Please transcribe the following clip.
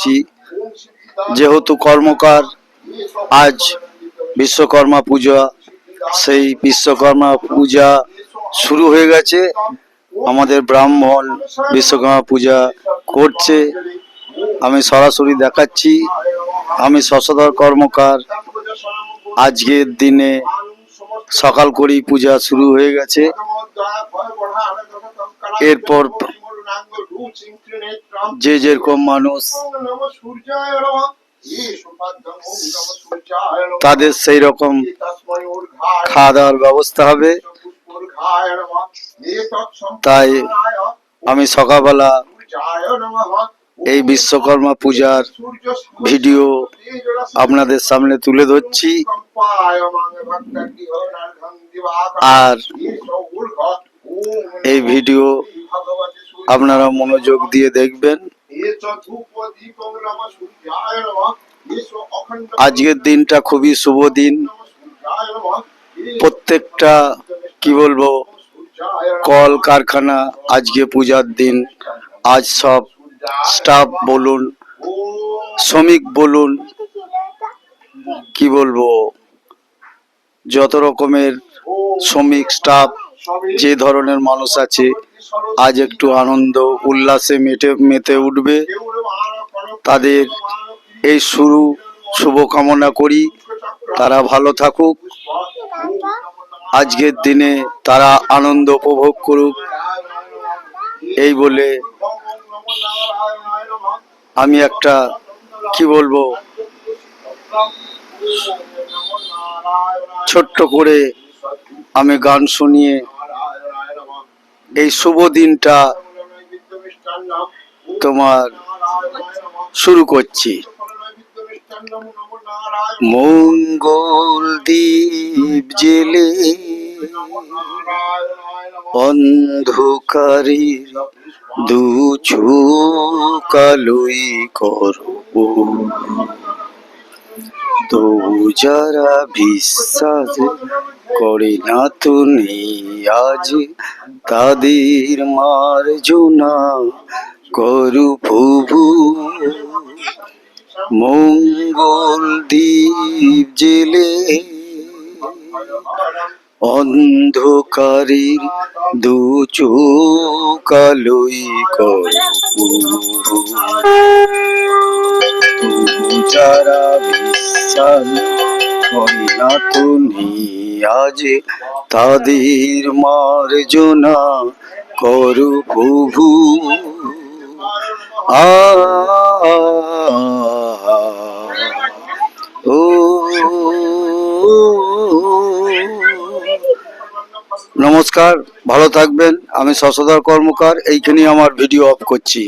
করছি। যেহেতু কর্মকার, আজ বিশ্বকর্মা পূজা, সেই বিশ্বকর্মা পূজা শুরু হয়ে গেছে। আমাদের ব্রাহ্মণ বিশ্বকর্মা পূজা করছে, আমি সরাসরি দেখাচ্ছি। আমি শশধর কর্মকার। আজকের দিনে সকাল করেই পূজা শুরু হয়ে গেছে। এরপর যে যেরকম মানুষ তাদের সেই রকম খাওয়া দাওয়ার ব্যবস্থা হবে। তাই আমি সকালবেলা এই বিশ্বকর্মা পূজার ভিডিও আপনাদের সামনে তুলে ধরছি। আর এই ভিডিও আপনারা মনোযোগ দিয়ে দেখবেন। আজকের দিনটা খুবই শুভ দিন। প্রত্যেকটা কি বলবো, কল কারখানা আজকে পূজার দিন। আজ সব স্টাফ বলুন, শ্রমিক বলুন, কি বলবো, যত রকমের শ্রমিক স্টাফ যে ধরনের মানুষ আছে, আজ একটু আনন্দ উল্লাসে মেতে উঠবে। তাদের এই শুভ কামনা করি, তারা ভালো থাকুক, আজকের দিনে তারা আনন্দ উপভোগ করুক। এই বলে আমি একটা কি বলবো, ছোট্ট করে আমি গান শুনিয়ে এই শুভ দিনটা তোমার শুরু করছি। মঙ্গল দীপ জেলে অন্ধকারের দু চোখ আলোয় করো, তো যারা বিশ্বাস করে না তুমি আজ, তাদের মার্জনা করু প্রভু। মঙ্গল দ্বীপ জেলে অন্ধকারের দু চোখ আলোয় করু, যারা বিশ্বাস করে না তুমি আজ, তাদের মার্জনা করু প্রভু। নমস্কার, ভালো থাকবেন। আমি শশধর কর্মকার, এইখানেই আমার ভিডিও অফ করছি।